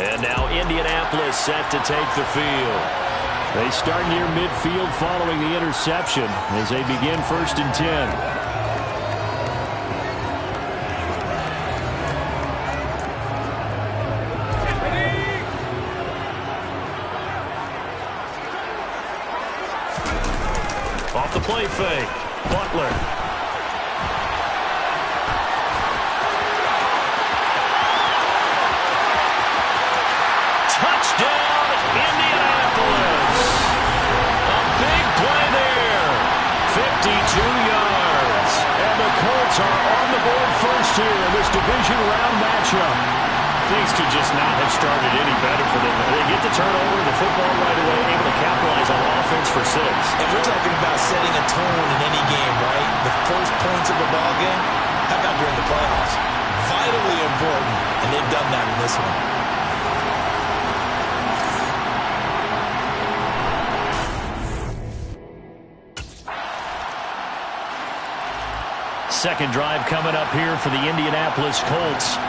And now Indianapolis set to take the field. They start near midfield following the interception as they begin 1st and 10. Off the play fake. Butler. Touchdown, Indianapolis. A big play there. 52 yards. And the Colts are on the board first here in this division round matchup. Things could just not have started any better for them. They get the turnover, the football right away, able to capitalize on offense for 6. And we're talking about setting a tone in any game, right? The first points of the ball game, how about during the playoffs? Vitally important, and they've done that in this one. Second drive coming up here for the Indianapolis Colts.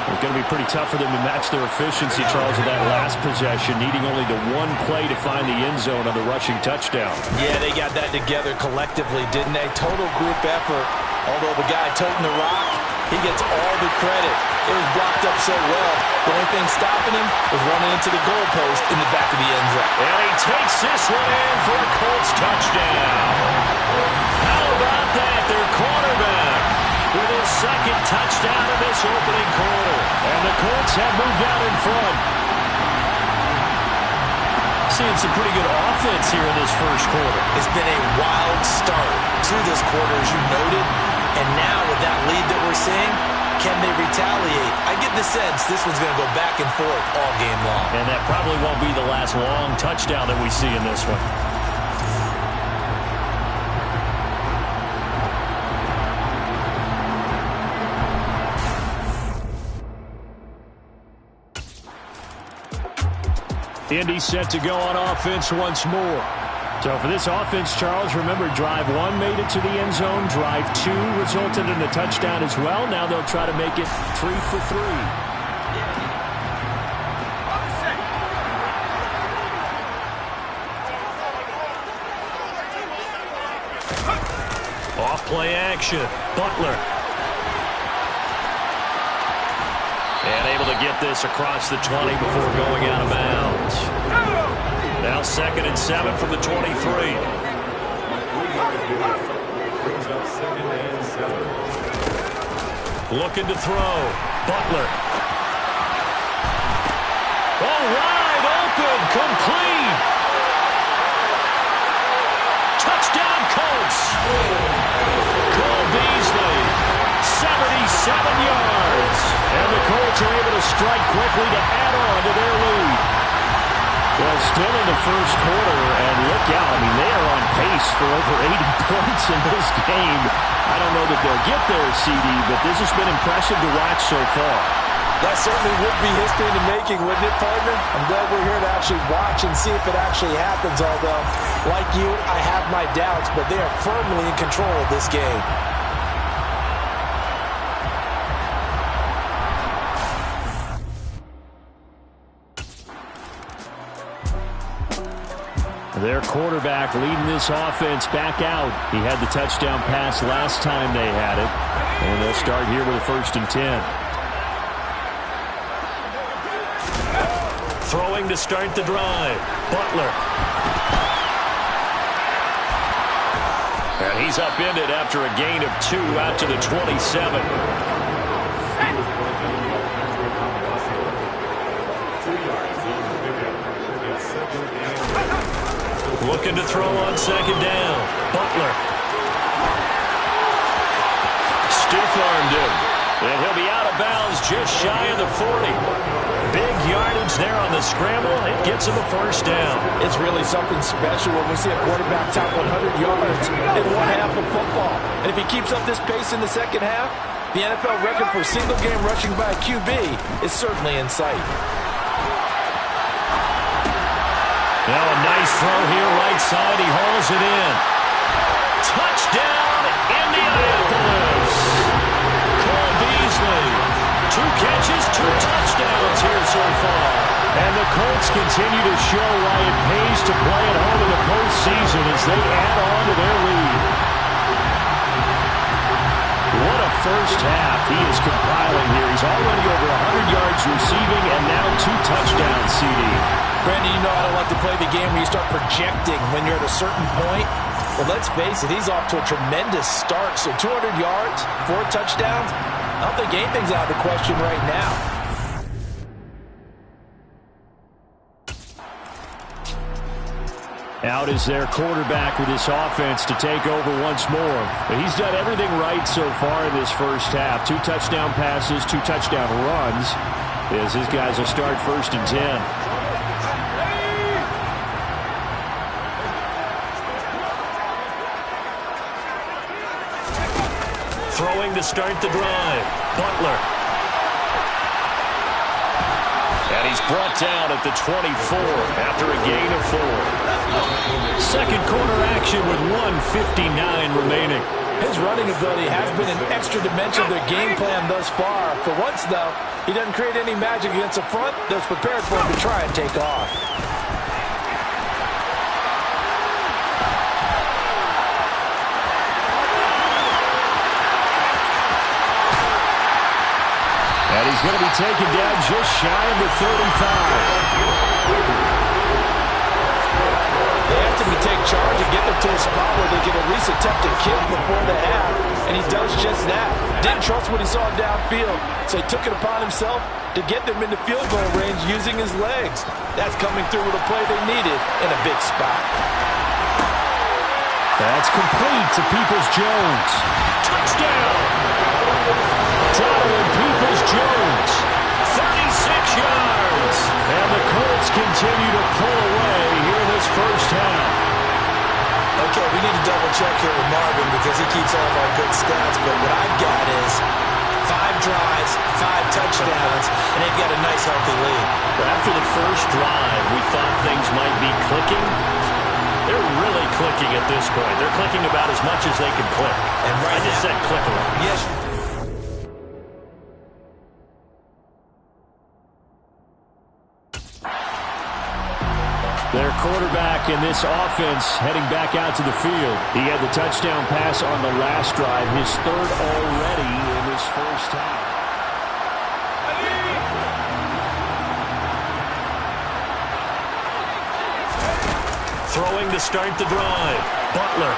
It's going to be pretty tough for them to match their efficiency, Charles, with that last possession, needing only the one play to find the end zone on the rushing touchdown. Yeah, they got that together collectively, didn't they? Total group effort. Although the guy toting the rock, he gets all the credit. It was blocked up so well. The only thing stopping him was running into the goalpost in the back of the end zone. And he takes this one in for a Colts touchdown. How about that? Their quarterback with his second touchdown in this opening quarter. And the Colts have moved out in front. Seeing some pretty good offense here in this first quarter. It's been a wild start to this quarter, as you noted. And now with that lead that we're seeing, can they retaliate? I get the sense this one's going to go back and forth all game long. And that probably won't be the last long touchdown that we see in this one. Indy set to go on offense once more. So for this offense, Charles, remember, drive 1 made it to the end zone. Drive 2 resulted in a touchdown as well. Now they'll try to make it 3 for 3. Off play action. Butler. And able to get this across the 20 before going out of bounds. Now 2nd and 7 from the 23. Looking to throw. Butler. Oh, wide open. Complete. Touchdown Colts. Cole Beasley. 77 yards. And the Colts are able to strike quickly to add on to their lead. Well, still in the first quarter, and look out. I mean, they are on pace for over 80 points in this game. I don't know that they'll get there, CD, but this has been impressive to watch so far. That certainly would be history in the making, wouldn't it, partner? I'm glad we're here to actually watch and see if it actually happens, although, like you, I have my doubts, but they are firmly in control of this game. Their quarterback leading this offense back out. He had the touchdown pass last time they had it. And they'll start here with a 1st and 10. Throwing to start the drive. Butler. And he's upended after a gain of 2 out to the 27. Looking to throw on 2nd down. Butler. Stiff-armed him. And he'll be out of bounds just shy of the 40. Big yardage there on the scramble. It gets him a 1st down. It's really something special when we see a quarterback top 100 yards in one half of football. And if he keeps up this pace in the second half, the NFL record for single-game rushing by a QB is certainly in sight. Now a nice throw here right side. He hauls it in. Touchdown, Indianapolis. Cole Beasley. 2 catches, 2 touchdowns here so far. And the Colts continue to show why it pays to play at home in the postseason as they add on to their lead. What a first half he is compiling here. He's already over 100 yards receiving and now 2 touchdowns, CD. Brandon, you know I don't like to play the game where you start projecting when you're at a certain point. But let's face it, he's off to a tremendous start. So 200 yards, 4 touchdowns. I don't think anything's out of the question right now. Out is their quarterback with this offense to take over once more. But he's done everything right so far in this first half. 2 touchdown passes, 2 touchdown runs. As his guys will start 1st and 10. Throwing to start the drive. Butler. And he's brought down at the 24 after a gain of 4. Second quarter action with 1:59 remaining. His running ability has been an extra dimension of their game plan thus far. For once, though, he doesn't create any magic against the front that's prepared for him to try and take off. And he's going to be taken down just shy of the 35. They have to take charge and get them to a spot where they can at least attempt to kill before the half, and he does just that. Didn't trust what he saw downfield, so he took it upon himself to get them into field goal range using his legs. That's coming through with a play they needed in a big spot. That's complete to Peoples-Jones. Touchdown! Donovan Peoples-Jones, 36 yards. And the Colts continue to pull away here in this first half. Okay, we need to double-check here with Marvin because he keeps all of our good stats, but what I've got is 5 drives, 5 touchdowns, and they've got a nice, healthy lead. But after the first drive, we thought things might be clicking. They're really clicking at this point. They're clicking about as much as they can click. And right I just said click along. Yes. Their quarterback in this offense heading back out to the field. He had the touchdown pass on the last drive, his 3rd already in this first half. Throwing to start the drive. Butler.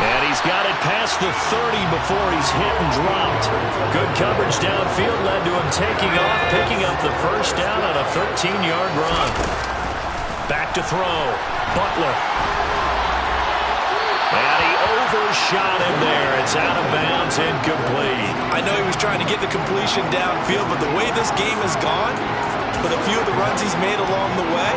And he's got it past the 30 before he's hit and dropped. Good coverage downfield led to him taking off, picking up the first down on a 13-yard run. Back to throw. Butler. And he overshot him there. It's out of bounds, incomplete. I know he was trying to get the completion downfield, but the way this game has gone, with a few of the runs he's made along the way,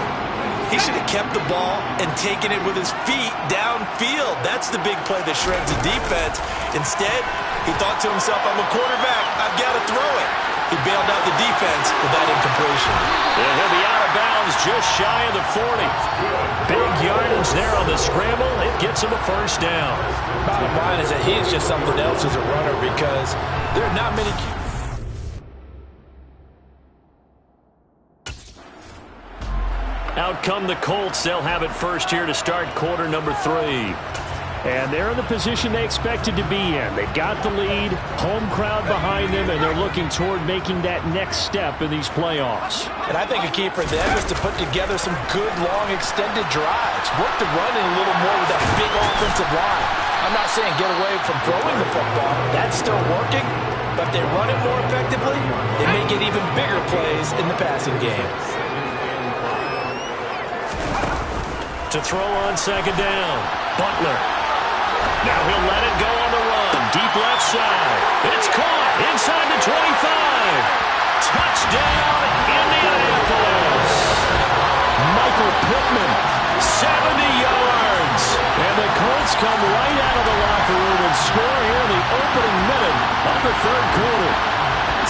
he should have kept the ball and taken it with his feet downfield. That's the big play that shreds the defense. Instead, he thought to himself, I'm a quarterback, I've got to throw it. He bailed out the defense with that incompletion. And he'll be out of bounds just shy of the 40. Big yardage there on the scramble. It gets him a first down. Bottom line is that he is just something else as a runner because there are not many. Out come the Colts. They'll have it first here to start quarter number 3. And they're in the position they expected to be in. They've got the lead, home crowd behind them, and they're looking toward making that next step in these playoffs. And I think a key for them is to put together some good, long, extended drives. Work the run in a little more with that big offensive line. I'm not saying get away from throwing the football. That's still working. But if they run it more effectively, they may get even bigger plays in the passing game. To throw on second down, Butler. Now he'll let it go on the run. Deep left side. It's caught inside the 25. Touchdown, Indianapolis. Michael Pittman, 70 yards. And the Colts come right out of the locker room and score here in the opening minute of the 3rd quarter.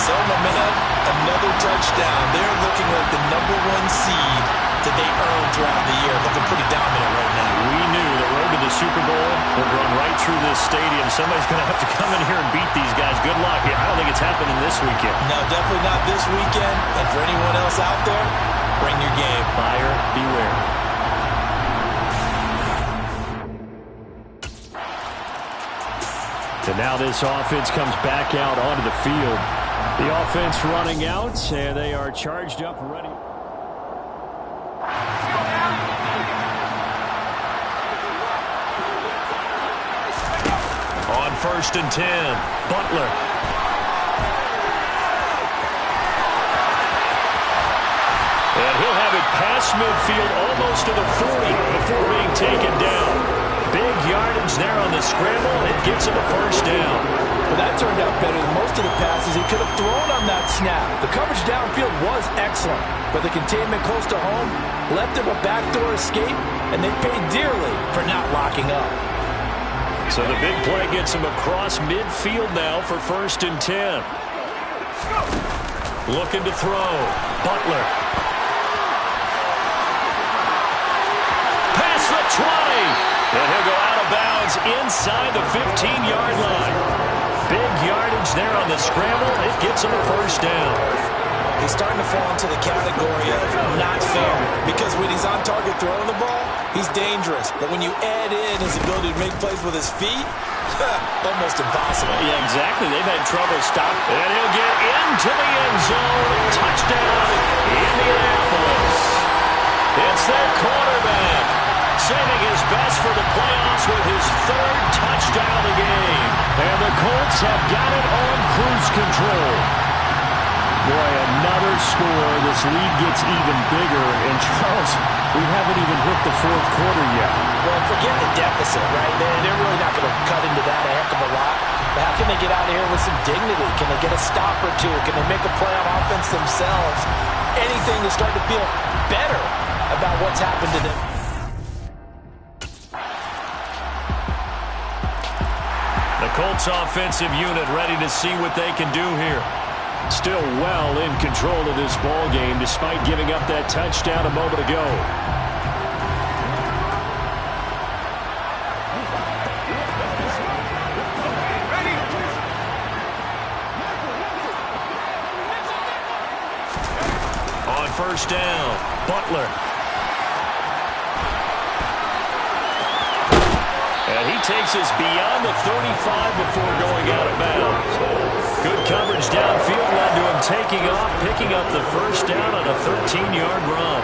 So momentum, another touchdown. They're looking like the #1 seed that they earned throughout the year. Looking pretty dominant right now. We knew the road to the Super Bowl will run right through this stadium. Somebody's going to have to come in here and beat these guys. Good luck. I don't think it's happening this weekend. No, definitely not this weekend. And for anyone else out there, bring your game. Buyer beware. And now this offense comes back out onto the field. The offense running out, and they are charged up ready. On 1st and 10, Butler. And he'll have it past midfield almost to the 40 before being taken down. Big yardage there on the scramble. It gets him a 1st down. Well, that turned out better than most of the passes he could have thrown on that snap. The coverage downfield was excellent, but the containment close to home left him a backdoor escape, and they paid dearly for not locking up. So the big play gets him across midfield now for 1st and 10. Looking to throw. Butler. Past the 20. And he'll go out of bounds inside the 15-yard line. Big yardage there on the scramble. It gets him a 1st down. He's starting to fall into the category of not fair, because when he's on target throwing the ball, he's dangerous. But when you add in his ability to make plays with his feet, almost impossible. Yeah, exactly. They've had trouble stopping. And he'll get into the end zone. Touchdown, Indianapolis. It's their quarterback, saving his best for the playoffs with his 3rd touchdown of the game. And the Colts have got it on cruise control. Boy, another score. This lead gets even bigger. And Charles, we haven't even hit the 4th quarter yet. Well, forget the deficit, right? They're really not going to cut into that a heck of a lot. But how can they get out of here with some dignity? Can they get a stop or two? Can they make a play on offense themselves? Anything to start to feel better about what's happened to them. The Colts offensive unit ready to see what they can do here. Still well in control of this ball game despite giving up that touchdown a moment ago. On 1st down, Butler. And he takes us beyond the 35 before going out of bounds. Good coverage downfield led to him taking off, picking up the 1st down on a 13-yard run.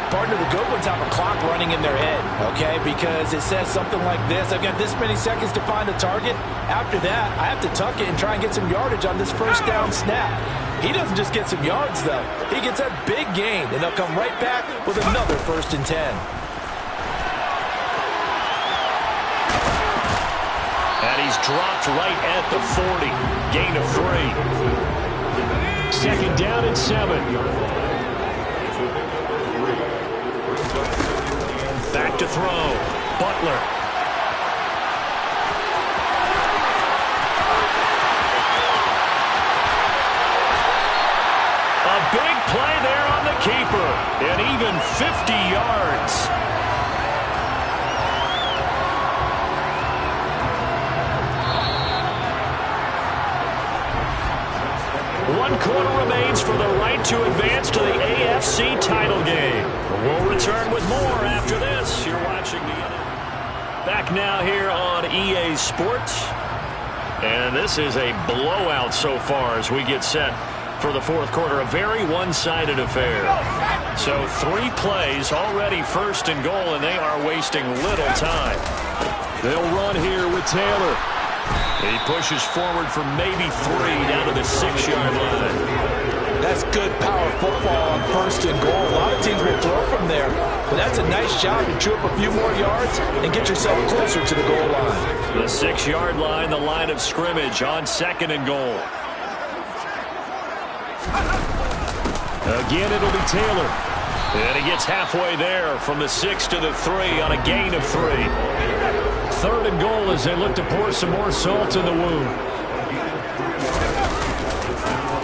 Partner, the good ones have a clock running in their head, okay? Because it says something like this: I've got this many seconds to find a target. After that, I have to tuck it and try and get some yardage on this 1st down snap. He doesn't just get some yards, though. He gets that big gain, and they'll come right back with another 1st and 10. And he's dropped right at the 40. Gain of 3. 2nd down and 7. Back to throw. Butler. A big play there on the keeper. And even 50 yards. One quarter remains for the right to advance to the AFC title game. We'll return with more after this. You're watching back now here on EA Sports. And this is a blowout so far as we get set for the 4th quarter. A very one-sided affair. So 3 plays already 1st and goal, and they are wasting little time. They'll run here with Taylor. He pushes forward for maybe 3 down to the 6-yard line. That's good power football on 1st and goal. A lot of teams will throw from there, but that's a nice job to chew up a few more yards and get yourself closer to the goal line. The 6-yard line, the line of scrimmage on 2nd and goal. Again, it'll be Taylor. And he gets halfway there from the 6 to the 3 on a gain of 3. 3rd and goal as they look to pour some more salt in the wound.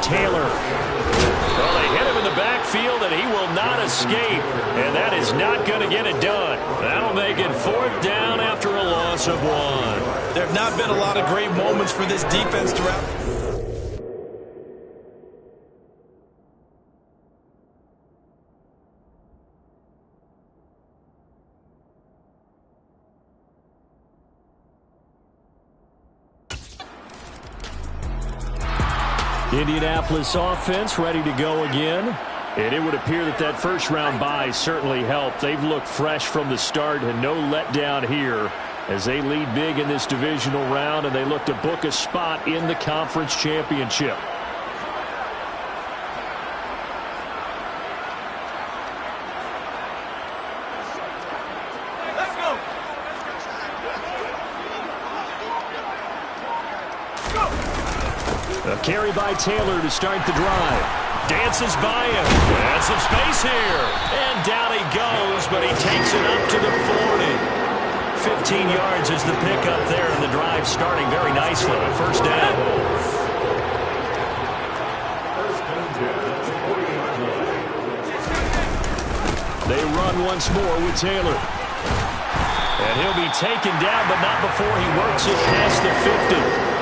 Taylor. Well, they hit him in the backfield, and he will not escape, and that is not going to get it done. That'll make it 4th down after a loss of 1. There have not been a lot of great moments for this defense throughout. Indianapolis offense ready to go again. And it would appear that that first-round bye certainly helped. They've looked fresh from the start and no letdown here as they lead big in this divisional round, and they look to book a spot in the conference championship. A carry by Taylor to start the drive. Dances by him. And some space here. And down he goes, but he takes it up to the 40. 15 yards is the pickup there, and the drive starting very nicely. First down. They run once more with Taylor. And he'll be taken down, but not before he works it past the 50.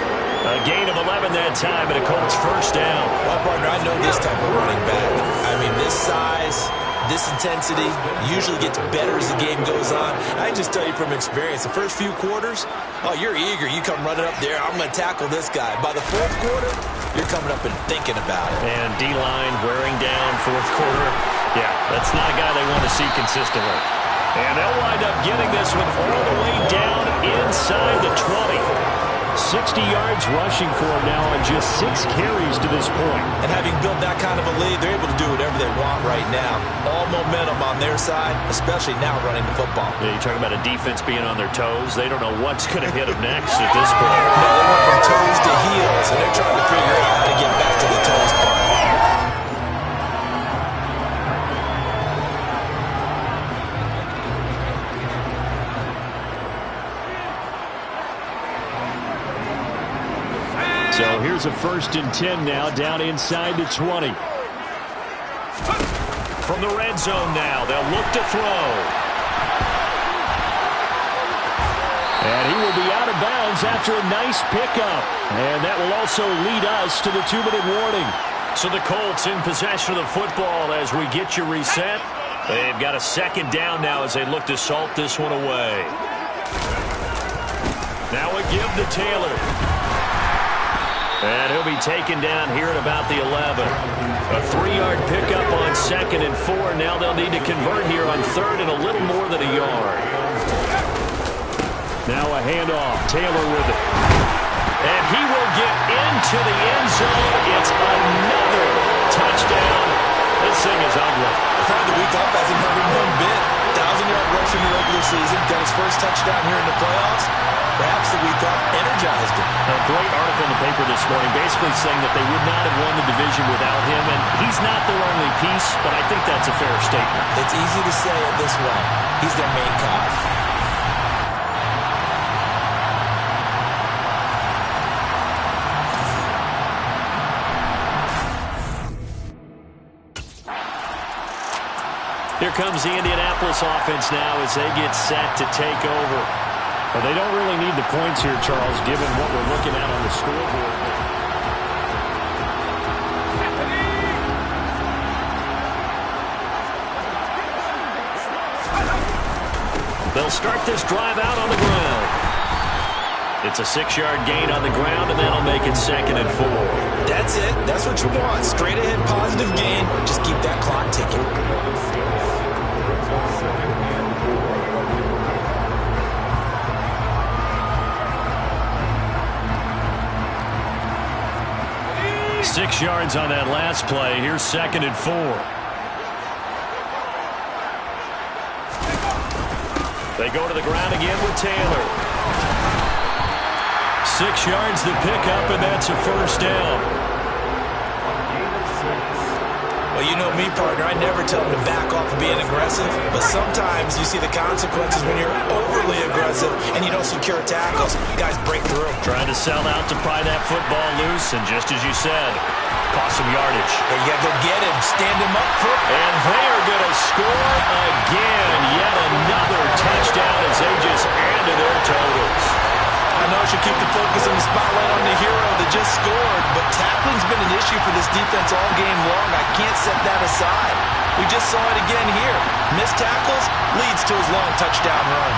A gain of 11 that time, and a Colts first down. Well, partner, I know this type of running back. I mean, this size, this intensity usually gets better as the game goes on. I can just tell you from experience, the first few quarters, oh, you're eager. You come running up there, I'm going to tackle this guy. By the 4th quarter, you're coming up and thinking about it. And D-line wearing down 4th quarter. Yeah, that's not a guy they want to see consistently. And they'll wind up getting this one all the way down inside the 20. 60 yards rushing for him now on just 6 carries to this point. And having built that kind of a lead, they're able to do whatever they want right now. All momentum on their side, especially now running the football. Yeah, you're talking about a defense being on their toes. They don't know what's going to hit them next at this point. No, they went from toes to heels, and they're trying to figure out how to get back to the toes part. So here's a 1st and 10 now, down inside the 20. From the red zone now, they'll look to throw. And he will be out of bounds after a nice pickup. And that will also lead us to the 2-minute warning. So the Colts in possession of the football as we get you reset. They've got a 2nd down now as they look to salt this one away. Now a give to Taylor. And he'll be taken down here at about the 11. A 3-yard pickup on 2nd and 4. Now they'll need to convert here on 3rd and a little more than a yard. Now a handoff. Taylor with it. And he will get into the end zone. It's another touchdown. This thing is ugly. The week off hasn't hurt him one bit. 1,000-yard rush in the regular season. Got his first touchdown here in the playoffs. Perhaps the week off energized him. A great article in the paper this morning basically saying that they would not have won the division without him, and he's not their only piece, but I think that's a fair statement. It's easy to say it this way. He's their main cause. Here comes the Indianapolis offense now as they get set to take over. But they don't really need the points here, Charles, given what we're looking at on the scoreboard. They'll start this drive out on the ground. It's a 6-yard gain on the ground, and that'll make it 2nd and 4. That's it. That's what you want. Straight ahead positive gain. Just keep that clock ticking. Six yards on that last play. Here's 2nd and 4. They go to the ground again with Taylor. 6 yards the pickup, and that's a first down. Well, you know me, partner. I never tell them to back off of being aggressive, but sometimes you see the consequences when you're overly aggressive and you don't secure tackles. Guys break through. Trying to sell out to pry that football loose, and just as you said, cost some yardage. Hey, you gotta go get him. Stand him up for it. And they are going to score again. Yet another touchdown as they just add to their totals. I know I should keep the focus and the spotlight on the hero that just scored, but tackling's been an issue for this defense all game long. I can't set that aside. We just saw it again here. Missed tackles leads to his long touchdown run.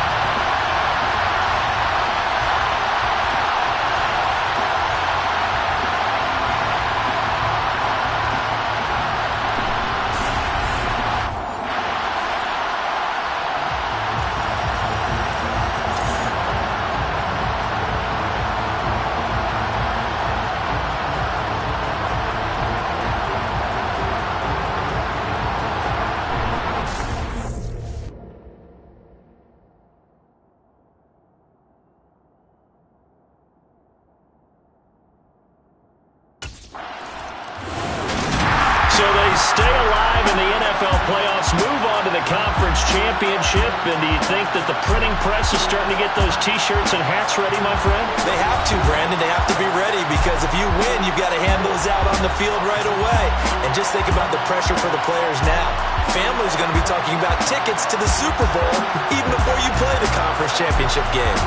So they stay alive in the NFL playoffs, move on to the conference championship, and do you think that the printing press is starting to get those T-shirts and hats ready, my friend? They have to, Brandon. They have to be ready because if you win, you've got to hand those out on the field right away. And just think about the pressure for the players now. Families are going to be talking about tickets to the Super Bowl even before you play the conference championship game.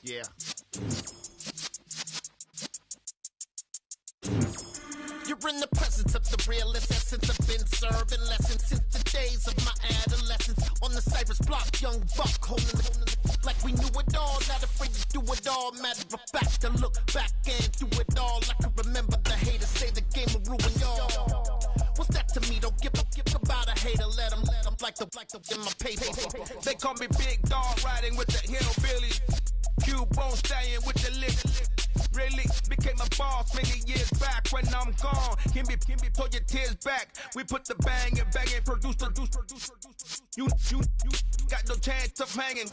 Yeah. You're in the presence of the realest essence. I've been serving lessons since the days of my adolescence. On the Cypress block, young buck holding the like we knew it all. Not afraid to do it all. Matter of fact, to look back and do it all. I can remember the haters say the game will ruin y'all. What's that to me? Don't give about a hater. Let them like the in my paper. They call me Big Dog, riding with the hillbillies. Cubone staying with the lift. Really became a boss many years back. When I'm gone, can be pull your tears back. We put the bang and produce. You got no chance of hanging.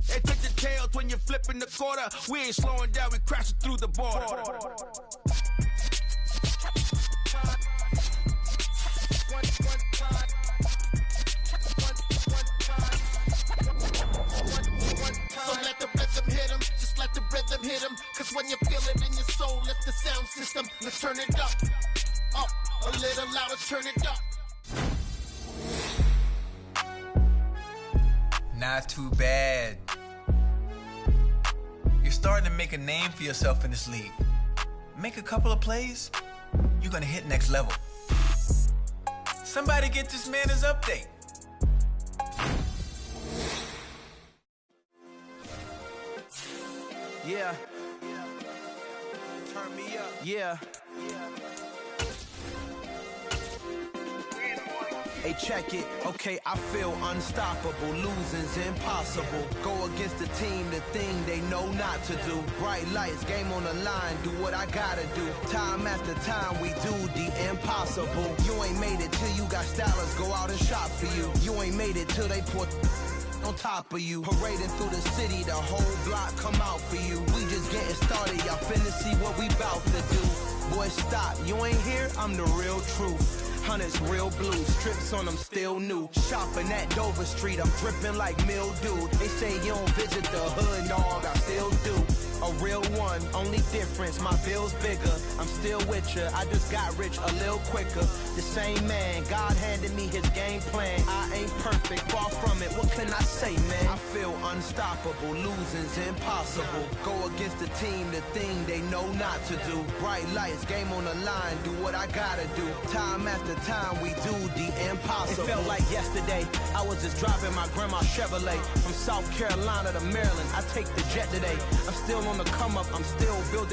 They take the tails when you're flipping the quarter. We ain't slowing down, we crashing through the border. So let the rhythm hit him, just let the rhythm hit him. Cause when you feel it in your soul, let the sound system, let's turn it up, a little louder, turn it up. Not too bad. You're starting to make a name for yourself in this league. Make a couple of plays, you're gonna hit next level. Somebody get this man his update. Yeah. Turn me up. Yeah. Hey, check it. Okay, I feel unstoppable. Losing's impossible. Go against the team, the thing they know not to do. Bright lights, game on the line, do what I gotta do. Time after time, we do the impossible. You ain't made it till you got stylers go out and shop for you. You ain't made it till they put on top of you. Parading through the city, the whole block come out for you. We just getting started, y'all finna see what we bout to do. Boy, stop, you ain't here, I'm the real truth. Hunters, real blue, strips on them still new. Shopping at Dover Street, I'm dripping like mildew. They say you don't visit the hood, dog, I still do. a real one, only difference, my bill's bigger. I'm still with ya, I just got rich a little quicker. The same man, God handed me his game plan. I ain't perfect, far from it, what can I say, man? I feel unstoppable, losing's impossible. Go against the team, the thing they know not to do. Bright lights, game on the line, do what I gotta do. Time after time, we do the impossible. It felt like yesterday, I was just driving my grandma's Chevrolet. From South Carolina to Maryland, I take the jet today. I'm still on the come up, I'm still building